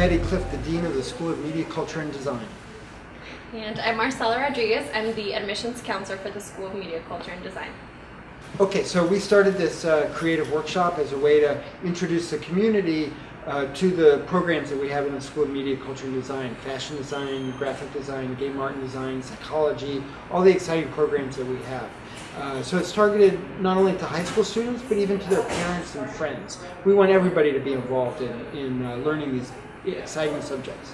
Clift, the Dean of the School of Media, Culture, and Design. And I'm Marcela Rodriguez. I'm the admissions counselor for the School of Media, Culture, and Design. Okay, so we started this creative workshop as a way to introduce the community to the programs that we have in the School of Media, Culture, and Design. Fashion design, graphic design, game art and design, psychology, all the exciting programs that we have. So it's targeted not only to high school students, but even to their parents and friends. We want everybody to be involved in learning these exciting subjects.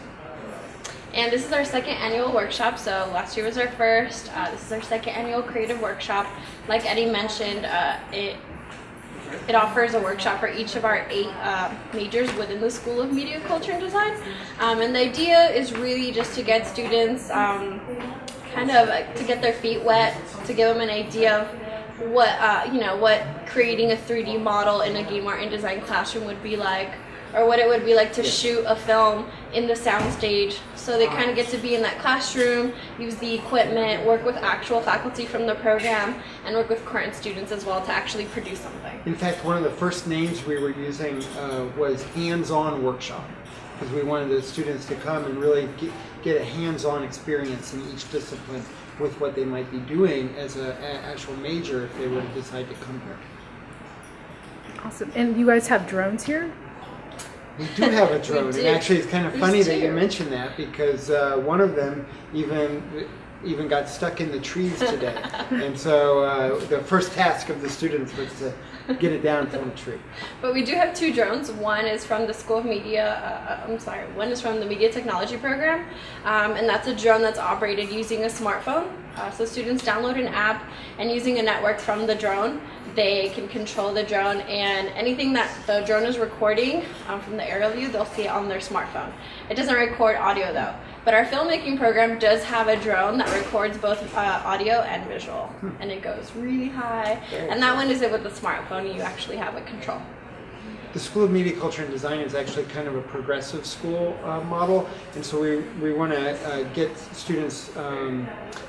And this is our second annual workshop, so last year was our first. This is our second annual creative workshop. Like Eddie mentioned, it offers a workshop for each of our 8 majors within the School of Media, Culture, and Design. And the idea is really just to get students kind of to get their feet wet, to give them an idea of what what creating a 3D model in a game art and design classroom would be like, or what it would be like to shoot a film in the soundstage. So they kind of get to be in that classroom, use the equipment, work with actual faculty from the program, and work with current students as well to actually produce something. In fact, one of the first names we were using was hands-on workshop, because we wanted the students to come and really get a hands-on experience in each discipline with what they might be doing as an actual major if they were to decide to come here. Awesome. And you guys have drones here? We do have a drone, and actually it's kind of funny that you mentioned that, because one of them even got stuck in the trees today. And so the first task of the students was to get it down from the tree. But we do have 2 drones. One is from the School of Media, one is from the Media Technology program, and that's a drone that's operated using a smartphone. So students download an app, and using a network from the drone, they can control the drone, and anything that the drone is recording from the aerial view, they'll see it on their smartphone. It doesn't record audio though, but our filmmaking program does have a drone that records both audio and visual, and it goes really high, and that one isn't with the smartphone. You actually have a control. The School of Media, Culture, and Design is actually kind of a progressive school model, and so we want to get students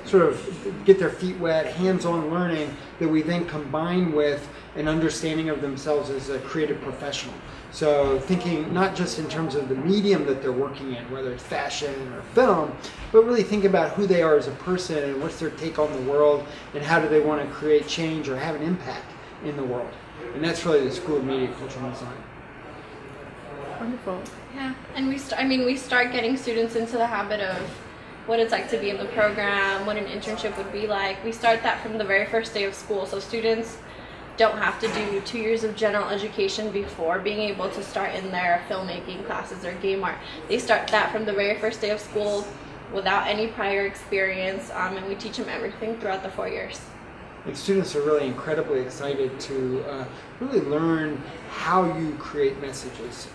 sort of get their feet wet, hands-on learning that we then combine with an understanding of themselves as a creative professional. So thinking not just in terms of the medium that they're working in, whether it's fashion or film, but really think about who they are as a person and what's their take on the world, and how do they want to create change or have an impact in the world. And that's really the School of Media, Culture, and Design. Wonderful. Yeah, and we start getting students into the habit of what it's like to be in the program, what an internship would be like. We start that from the very first day of school, so students don't have to do 2 years of general education before being able to start in their filmmaking classes or game art. They start that from the very first day of school without any prior experience, and we teach them everything throughout the 4 years. And students are really incredibly excited to really learn how you create messages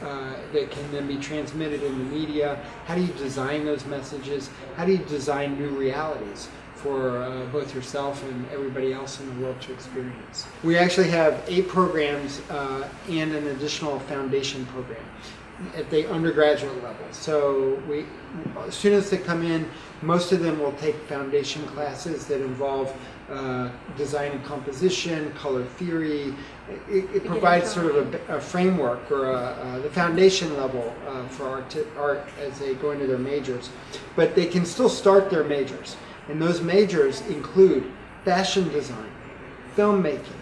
that can then be transmitted in the media. How do you design those messages? How do you design new realities for both yourself and everybody else in the world to experience? We actually have 8 programs and an additional foundation program at the undergraduate level. So students that come in, most of them will take foundation classes that involve design and composition, color theory. It provides sort of a framework or the foundation level for art as they go into their majors. But they can still start their majors, and those majors include fashion design, filmmaking,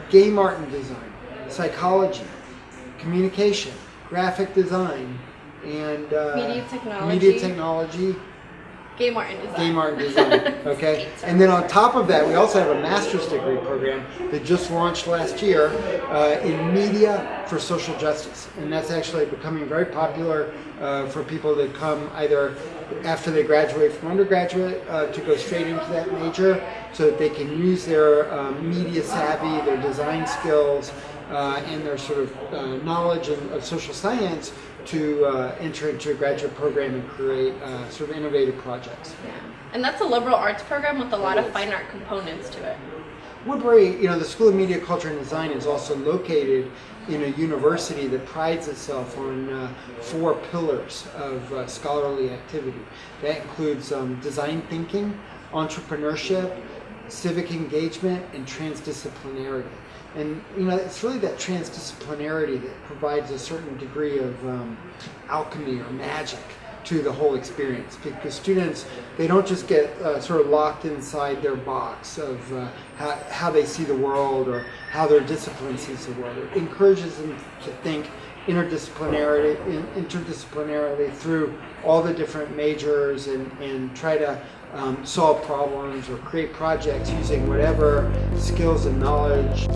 game art and design, psychology, communication, graphic design, and media technology, game art and design. Game art and design, okay? And then on top of that, we also have a master's degree program that just launched last year in media for social justice. And that's actually becoming very popular for people that come either after they graduate from undergraduate to go straight into that major, so that they can use their media savvy, their design skills, and their sort of knowledge of social science to enter into a graduate program and create sort of innovative projects. Yeah. And that's a liberal arts program with a lot of fine art components to it. Woodbury, the School of Media, Culture, and Design is also located in a university that prides itself on 4 pillars of scholarly activity. That includes design thinking, entrepreneurship, civic engagement, and transdisciplinarity. And it's really that transdisciplinarity that provides a certain degree of alchemy or magic to the whole experience, because students, they don't just get sort of locked inside their box of how they see the world or how their discipline sees the world. It encourages them to think interdisciplinarily through all the different majors and try to solve problems or create projects using whatever skills and knowledge